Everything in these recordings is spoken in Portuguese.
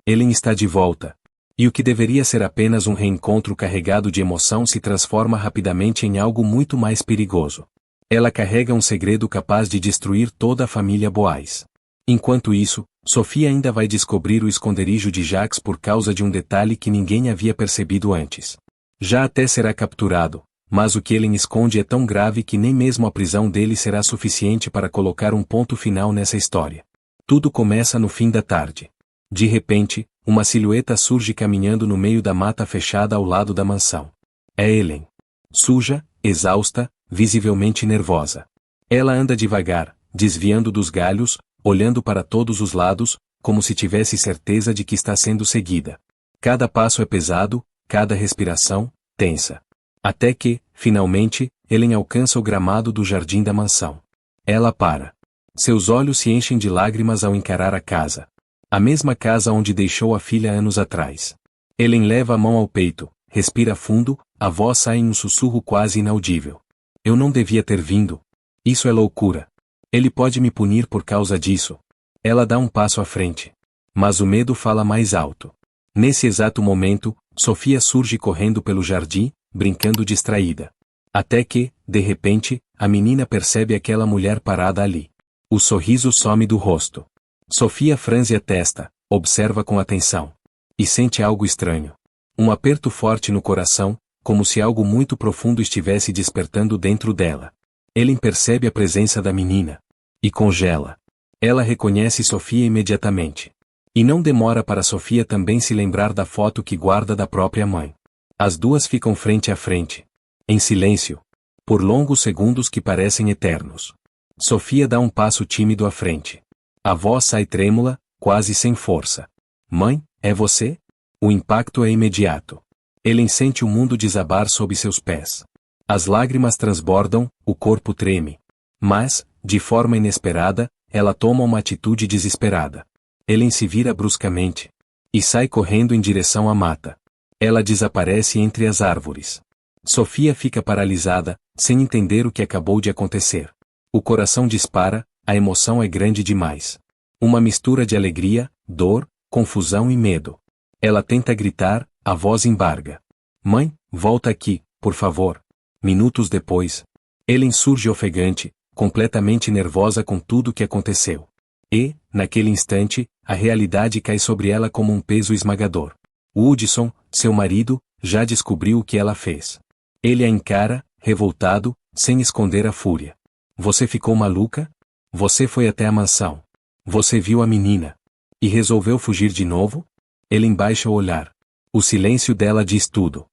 Ellen está de volta. E o que deveria ser apenas um reencontro carregado de emoção se transforma rapidamente em algo muito mais perigoso. Ela carrega um segredo capaz de destruir toda a família Boaz. Enquanto isso, Sofia ainda vai descobrir o esconderijo de Jacques por causa de um detalhe que ninguém havia percebido antes. Já até será capturado, mas o que Ellen esconde é tão grave que nem mesmo a prisão dele será suficiente para colocar um ponto final nessa história. Tudo começa no fim da tarde. De repente, uma silhueta surge caminhando no meio da mata fechada ao lado da mansão. É Ellen. Suja, exausta, visivelmente nervosa. Ela anda devagar, desviando dos galhos, olhando para todos os lados, como se tivesse certeza de que está sendo seguida. Cada passo é pesado, cada respiração, tensa. Até que, finalmente, Ellen alcança o gramado do jardim da mansão. Ela para. Seus olhos se enchem de lágrimas ao encarar a casa. A mesma casa onde deixou a filha anos atrás. Ellen leva a mão ao peito, respira fundo, a voz sai em um sussurro quase inaudível. Eu não devia ter vindo. Isso é loucura. Ele pode me punir por causa disso. Ela dá um passo à frente. Mas o medo fala mais alto. Nesse exato momento, Sofia surge correndo pelo jardim, brincando distraída. Até que, de repente, a menina percebe aquela mulher parada ali. O sorriso some do rosto. Sofia franze a testa, observa com atenção. E sente algo estranho. Um aperto forte no coração, como se algo muito profundo estivesse despertando dentro dela. Ellen percebe a presença da menina. E congela. Ela reconhece Sofia imediatamente. E não demora para Sofia também se lembrar da foto que guarda da própria mãe. As duas ficam frente a frente. Em silêncio. Por longos segundos que parecem eternos. Sofia dá um passo tímido à frente. A voz sai trêmula, quase sem força. Mãe, é você? O impacto é imediato. Ellen sente o mundo desabar sob seus pés. As lágrimas transbordam, o corpo treme. Mas, de forma inesperada, ela toma uma atitude desesperada. Ellen se vira bruscamente. E sai correndo em direção à mata. Ela desaparece entre as árvores. Sofia fica paralisada, sem entender o que acabou de acontecer. O coração dispara, a emoção é grande demais. Uma mistura de alegria, dor, confusão e medo. Ela tenta gritar, a voz embarga. Mãe, volta aqui, por favor. Minutos depois, Ellen surge ofegante, completamente nervosa com tudo o que aconteceu. E, naquele instante, a realidade cai sobre ela como um peso esmagador. Woodson, seu marido, já descobriu o que ela fez. Ele a encara, revoltado, sem esconder a fúria. Você ficou maluca? Você foi até a mansão. Você viu a menina. E resolveu fugir de novo? Ellen baixa o olhar. O silêncio dela diz tudo.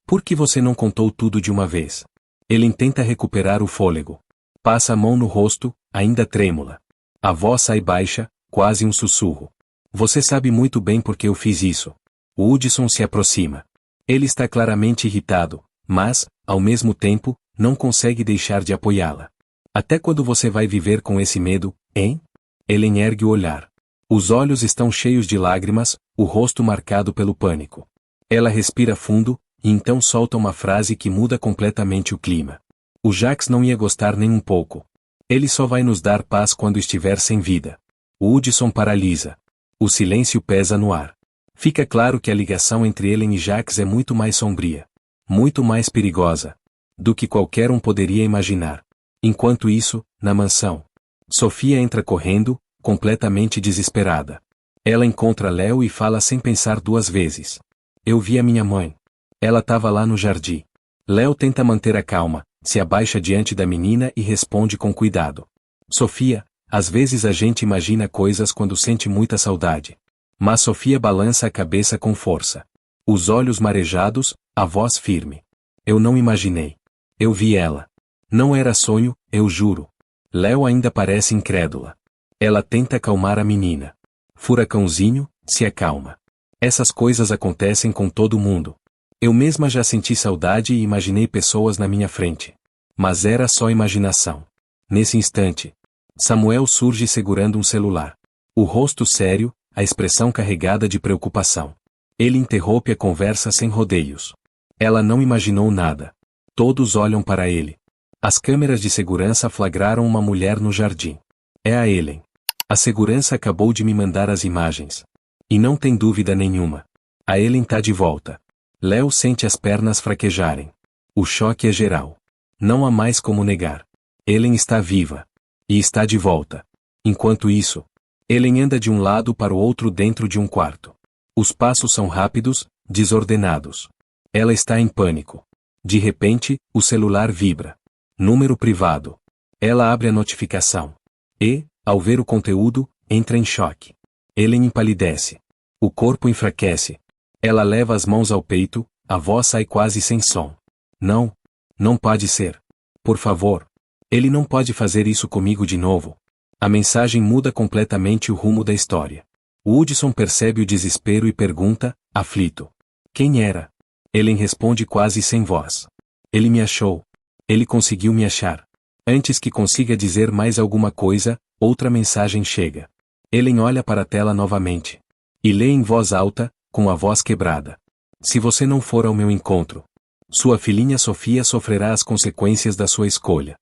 Por que você não contou tudo de uma vez? Ellen tenta recuperar o fôlego. Passa a mão no rosto, ainda trêmula. A voz sai baixa, quase um sussurro. Você sabe muito bem por que eu fiz isso. O Woodson se aproxima. Ele está claramente irritado, mas, ao mesmo tempo, não consegue deixar de apoiá-la. Até quando você vai viver com esse medo, hein? Ellen ergue o olhar. Os olhos estão cheios de lágrimas, o rosto marcado pelo pânico. Ela respira fundo, e então solta uma frase que muda completamente o clima. O Jacques não ia gostar nem um pouco. Ele só vai nos dar paz quando estiver sem vida. O Woodson paralisa. O silêncio pesa no ar. Fica claro que a ligação entre Ellen e Jacques é muito mais sombria. Muito mais perigosa. Do que qualquer um poderia imaginar. Enquanto isso, na mansão. Sofia entra correndo, completamente desesperada. Ela encontra Léo e fala sem pensar duas vezes. Eu vi a minha mãe. Ela estava lá no jardim. Léo tenta manter a calma, se abaixa diante da menina e responde com cuidado. Sofia, às vezes a gente imagina coisas quando sente muita saudade. Mas Sofia balança a cabeça com força. Os olhos marejados, a voz firme. Eu não imaginei. Eu vi ela. Não era sonho, eu juro. Léo ainda parece incrédula. Ela tenta acalmar a menina. Furacãozinho, se acalma. Essas coisas acontecem com todo mundo. Eu mesma já senti saudade e imaginei pessoas na minha frente. Mas era só imaginação. Nesse instante, Samuel surge segurando um celular. O rosto sério, a expressão carregada de preocupação. Ele interrompe a conversa sem rodeios. Ela não imaginou nada. Todos olham para ele. As câmeras de segurança flagraram uma mulher no jardim. É a Ellen. A segurança acabou de me mandar as imagens. E não tem dúvida nenhuma. A Ellen tá de volta. Léo sente as pernas fraquejarem. O choque é geral. Não há mais como negar. Ellen está viva. E está de volta. Enquanto isso, Ellen anda de um lado para o outro dentro de um quarto. Os passos são rápidos, desordenados. Ela está em pânico. De repente, o celular vibra. Número privado. Ela abre a notificação. E, ao ver o conteúdo, entra em choque. Ellen empalidece. O corpo enfraquece. Ela leva as mãos ao peito, a voz sai quase sem som. Não. Não pode ser. Por favor. Ele não pode fazer isso comigo de novo. A mensagem muda completamente o rumo da história. Woodson percebe o desespero e pergunta, aflito. Quem era? Ellen responde quase sem voz. Ele me achou. Ele conseguiu me achar. Antes que consiga dizer mais alguma coisa, outra mensagem chega. Ellen olha para a tela novamente. E lê em voz alta, com a voz quebrada. Se você não for ao meu encontro, sua filhinha Sofia sofrerá as consequências da sua escolha.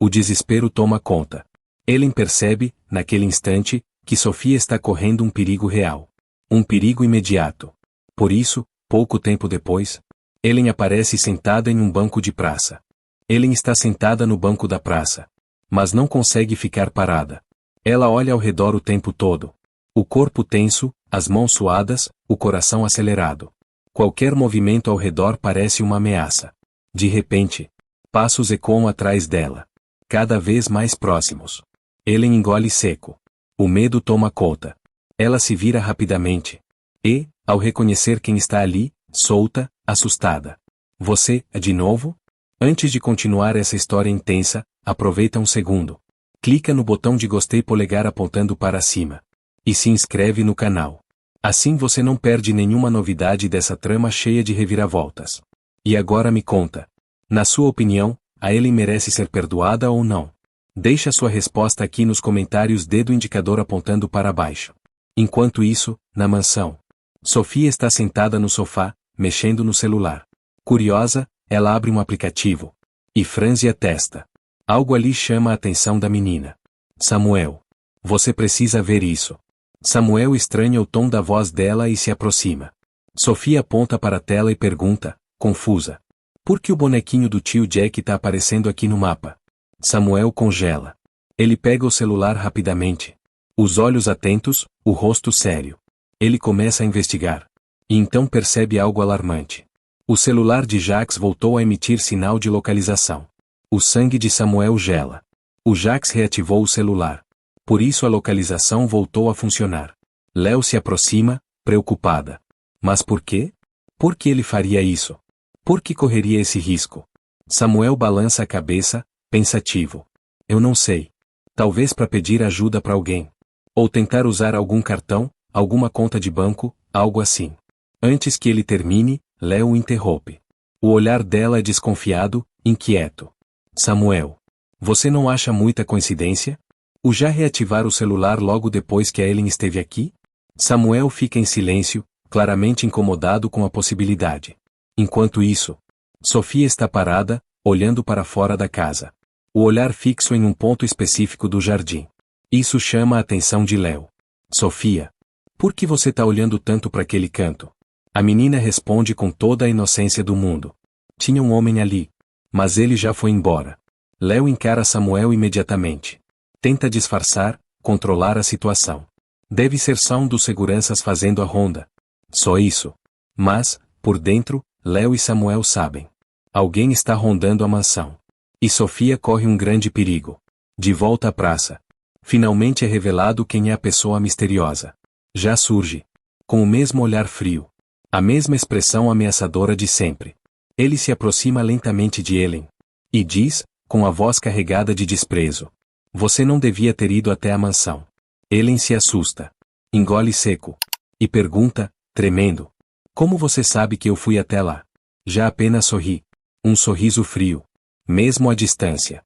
O desespero toma conta. Ellen percebe, naquele instante, que Sofia está correndo um perigo real. Um perigo imediato. Por isso, pouco tempo depois, Ellen aparece sentada em um banco de praça. Ellen está sentada no banco da praça. Mas não consegue ficar parada. Ela olha ao redor o tempo todo. O corpo tenso, as mãos suadas, o coração acelerado. Qualquer movimento ao redor parece uma ameaça. De repente, passos ecoam atrás dela. Cada vez mais próximos. Ellen engole seco. O medo toma conta. Ela se vira rapidamente. E, ao reconhecer quem está ali, solta, assustada. Você, de novo? Antes de continuar essa história intensa, aproveita um segundo. Clica no botão de gostei polegar apontando para cima. E se inscreve no canal. Assim você não perde nenhuma novidade dessa trama cheia de reviravoltas. E agora me conta. Na sua opinião, a Ellen merece ser perdoada ou não? Deixa sua resposta aqui nos comentários, dedo indicador apontando para baixo. Enquanto isso, na mansão, Sofia está sentada no sofá, mexendo no celular. Curiosa, ela abre um aplicativo. E franze a testa. Algo ali chama a atenção da menina. Samuel. Você precisa ver isso. Samuel estranha o tom da voz dela e se aproxima. Sofia aponta para a tela e pergunta, confusa. Por que o bonequinho do tio Jack está aparecendo aqui no mapa? Samuel congela. Ele pega o celular rapidamente. Os olhos atentos, o rosto sério. Ele começa a investigar. E então percebe algo alarmante. O celular de Jax voltou a emitir sinal de localização. O sangue de Samuel gela. O Jax reativou o celular. Por isso a localização voltou a funcionar. Léo se aproxima, preocupada. Mas por quê? Por que ele faria isso? Por que correria esse risco? Samuel balança a cabeça, pensativo. Eu não sei. Talvez para pedir ajuda para alguém. Ou tentar usar algum cartão, alguma conta de banco, algo assim. Antes que ele termine, Léo o interrompe. O olhar dela é desconfiado, inquieto. Samuel. Você não acha muita coincidência? O já reativar o celular logo depois que a Ellen esteve aqui? Samuel fica em silêncio, claramente incomodado com a possibilidade. Enquanto isso, Sofia está parada, olhando para fora da casa. O olhar fixo em um ponto específico do jardim. Isso chama a atenção de Léo. Sofia. Por que você está olhando tanto para aquele canto? A menina responde com toda a inocência do mundo. Tinha um homem ali. Mas ele já foi embora. Léo encara Samuel imediatamente. Tenta disfarçar, controlar a situação. Deve ser só um dos seguranças fazendo a ronda. Só isso. Mas, por dentro, Léo e Samuel sabem. Alguém está rondando a mansão. E Sofia corre um grande perigo. De volta à praça. Finalmente é revelado quem é a pessoa misteriosa. Já surge. Com o mesmo olhar frio. A mesma expressão ameaçadora de sempre. Ele se aproxima lentamente de Ellen. E diz, com a voz carregada de desprezo. Você não devia ter ido até a mansão. Ellen se assusta. Engole seco. E pergunta, tremendo. Como você sabe que eu fui até lá? Já apenas sorri. Um sorriso frio. Mesmo à distância.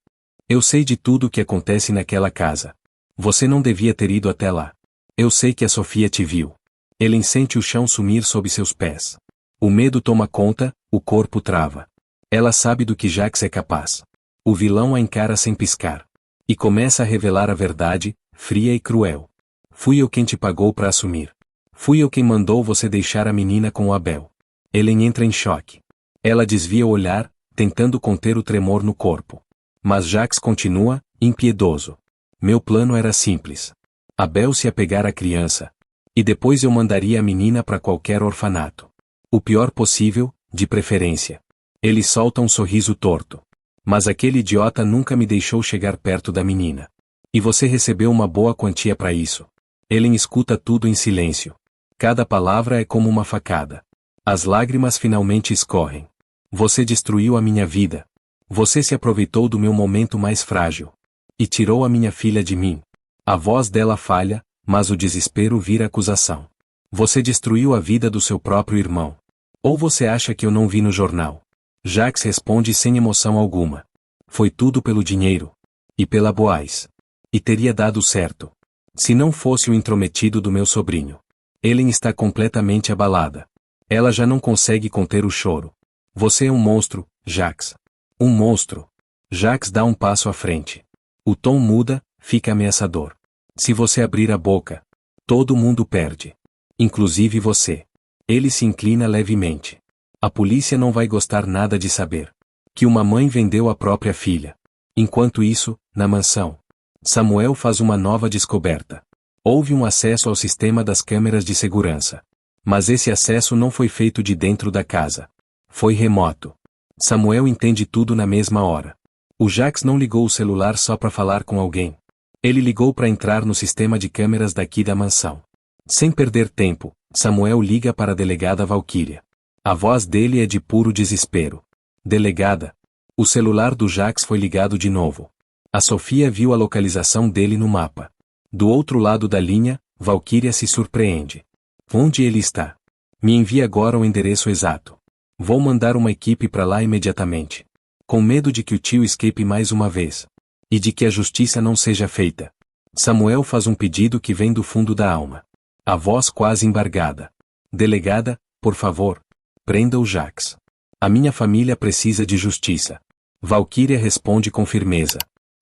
Eu sei de tudo o que acontece naquela casa. Você não devia ter ido até lá. Eu sei que a Sofia te viu. Ellen sente o chão sumir sob seus pés. O medo toma conta, o corpo trava. Ela sabe do que Jax é capaz. O vilão a encara sem piscar. E começa a revelar a verdade, fria e cruel. Fui eu quem te pagou para assumir. Fui eu quem mandou você deixar a menina com o Abel. Ellen entra em choque. Ela desvia o olhar, tentando conter o tremor no corpo. Mas Jacques continua, impiedoso. Meu plano era simples. Abel se apegar à criança. E depois eu mandaria a menina para qualquer orfanato. O pior possível, de preferência. Ele solta um sorriso torto. Mas aquele idiota nunca me deixou chegar perto da menina. E você recebeu uma boa quantia para isso. Ellen escuta tudo em silêncio. Cada palavra é como uma facada. As lágrimas finalmente escorrem. Você destruiu a minha vida. Você se aproveitou do meu momento mais frágil. E tirou a minha filha de mim. A voz dela falha, mas o desespero vira acusação. Você destruiu a vida do seu próprio irmão. Ou você acha que eu não vi no jornal? Jacques responde sem emoção alguma. Foi tudo pelo dinheiro. E pela Boaz. E teria dado certo. Se não fosse o intrometido do meu sobrinho. Ellen está completamente abalada. Ela já não consegue conter o choro. Você é um monstro, Jacques. Um monstro. Jacques dá um passo à frente. O tom muda, fica ameaçador. Se você abrir a boca, todo mundo perde. Inclusive você. Ele se inclina levemente. A polícia não vai gostar nada de saber que uma mãe vendeu a própria filha. Enquanto isso, na mansão, Samuel faz uma nova descoberta. Houve um acesso ao sistema das câmeras de segurança. Mas esse acesso não foi feito de dentro da casa. Foi remoto. Samuel entende tudo na mesma hora. O Jacques não ligou o celular só para falar com alguém. Ele ligou para entrar no sistema de câmeras daqui da mansão. Sem perder tempo, Samuel liga para a delegada Valquíria. A voz dele é de puro desespero. Delegada. O celular do Jacques foi ligado de novo. A Sofia viu a localização dele no mapa. Do outro lado da linha, Valquíria se surpreende. Onde ele está? Me envie agora o endereço exato. Vou mandar uma equipe para lá imediatamente. Com medo de que o tio escape mais uma vez. E de que a justiça não seja feita. Samuel faz um pedido que vem do fundo da alma. A voz quase embargada. Delegada, por favor, prenda o Jacques. A minha família precisa de justiça. Valquíria responde com firmeza.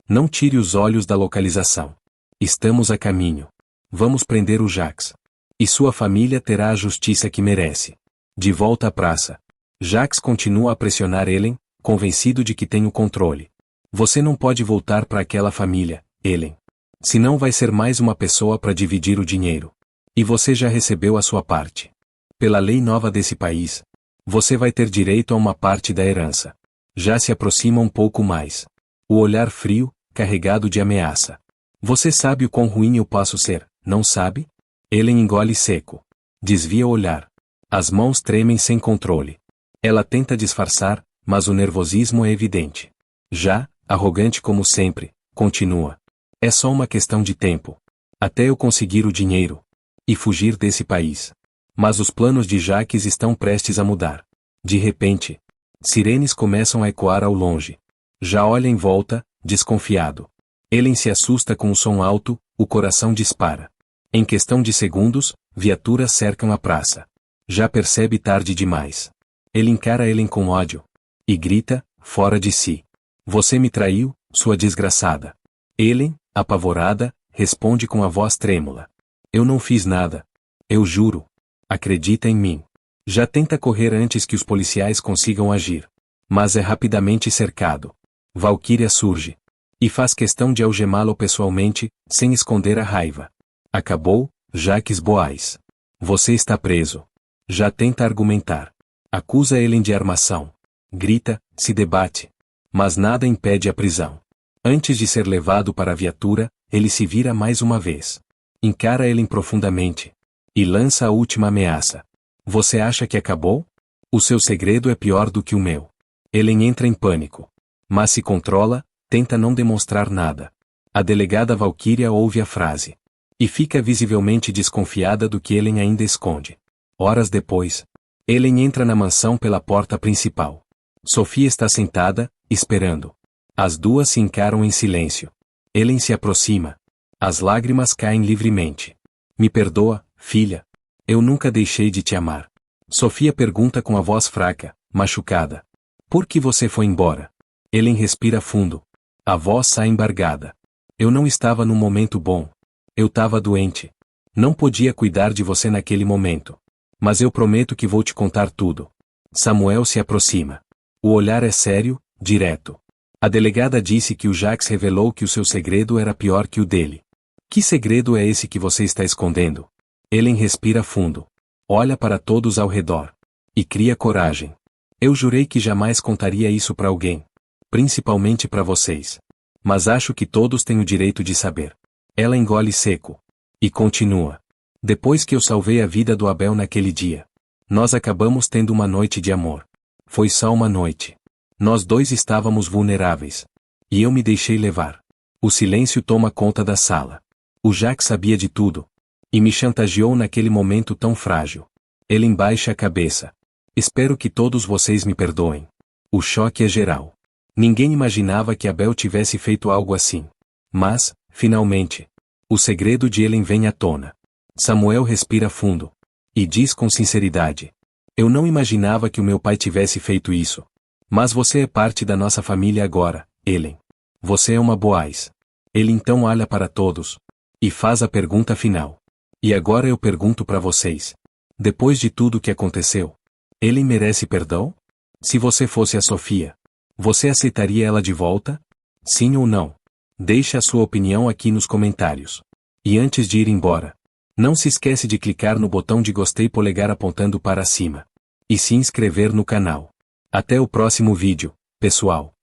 Não tire os olhos da localização. Estamos a caminho. Vamos prender o Jacques. E sua família terá a justiça que merece. De volta à praça. Jacques continua a pressionar Ellen, convencido de que tem o controle. Você não pode voltar para aquela família, Ellen. Senão vai ser mais uma pessoa para dividir o dinheiro. E você já recebeu a sua parte. Pela lei nova desse país, você vai ter direito a uma parte da herança. Já se aproxima um pouco mais. O olhar frio, carregado de ameaça. Você sabe o quão ruim eu posso ser, não sabe? Ellen engole seco. Desvia o olhar. As mãos tremem sem controle. Ela tenta disfarçar, mas o nervosismo é evidente. Já, arrogante como sempre, continua. É só uma questão de tempo. Até eu conseguir o dinheiro. E fugir desse país. Mas os planos de Jacques estão prestes a mudar. De repente, sirenes começam a ecoar ao longe. Já olha em volta, desconfiado. Ellen se assusta com o som alto, o coração dispara. Em questão de segundos, viaturas cercam a praça. Já percebe tarde demais. Ele encara Ellen com ódio. E grita, fora de si. Você me traiu, sua desgraçada. Ellen, apavorada, responde com a voz trêmula. Eu não fiz nada. Eu juro. Acredita em mim. Já tenta correr antes que os policiais consigam agir. Mas é rapidamente cercado. Valquíria surge. E faz questão de algemá-lo pessoalmente, sem esconder a raiva. Acabou, Jacques Boaz. Você está preso. Já tenta argumentar. Acusa Ellen de armação. Grita, se debate. Mas nada impede a prisão. Antes de ser levado para a viatura, ele se vira mais uma vez. Encara Ellen profundamente. E lança a última ameaça. Você acha que acabou? O seu segredo é pior do que o meu. Ellen entra em pânico. Mas se controla, tenta não demonstrar nada. A delegada Valquíria ouve a frase. E fica visivelmente desconfiada do que Ellen ainda esconde. Horas depois, Ellen entra na mansão pela porta principal. Sofia está sentada, esperando. As duas se encaram em silêncio. Ellen se aproxima. As lágrimas caem livremente. Me perdoa, filha. Eu nunca deixei de te amar. Sofia pergunta com a voz fraca, machucada. Por que você foi embora? Ellen respira fundo. A voz sai embargada. Eu não estava num momento bom. Eu estava doente. Não podia cuidar de você naquele momento. Mas eu prometo que vou te contar tudo. Samuel se aproxima. O olhar é sério, direto. A delegada disse que o Jacques revelou que o seu segredo era pior que o dele. Que segredo é esse que você está escondendo? Ellen respira fundo. Olha para todos ao redor. E cria coragem. Eu jurei que jamais contaria isso para alguém. Principalmente para vocês. Mas acho que todos têm o direito de saber. Ela engole seco. E continua. Depois que eu salvei a vida do Abel naquele dia. Nós acabamos tendo uma noite de amor. Foi só uma noite. Nós dois estávamos vulneráveis. E eu me deixei levar. O silêncio toma conta da sala. O Jacques sabia de tudo. E me chantageou naquele momento tão frágil. Ele embaixa a cabeça. Espero que todos vocês me perdoem. O choque é geral. Ninguém imaginava que Abel tivesse feito algo assim. Mas, finalmente, o segredo de Ellen vem à tona. Samuel respira fundo. E diz com sinceridade. Eu não imaginava que o meu pai tivesse feito isso. Mas você é parte da nossa família agora, Ellen. Você é uma Boaz. Ele então olha para todos. E faz a pergunta final. E agora eu pergunto para vocês. Depois de tudo o que aconteceu, Ellen merece perdão? Se você fosse a Sofia, você aceitaria ela de volta? Sim ou não? Deixe a sua opinião aqui nos comentários. E antes de ir embora, não se esquece de clicar no botão de gostei polegar apontando para cima. E se inscrever no canal. Até o próximo vídeo, pessoal.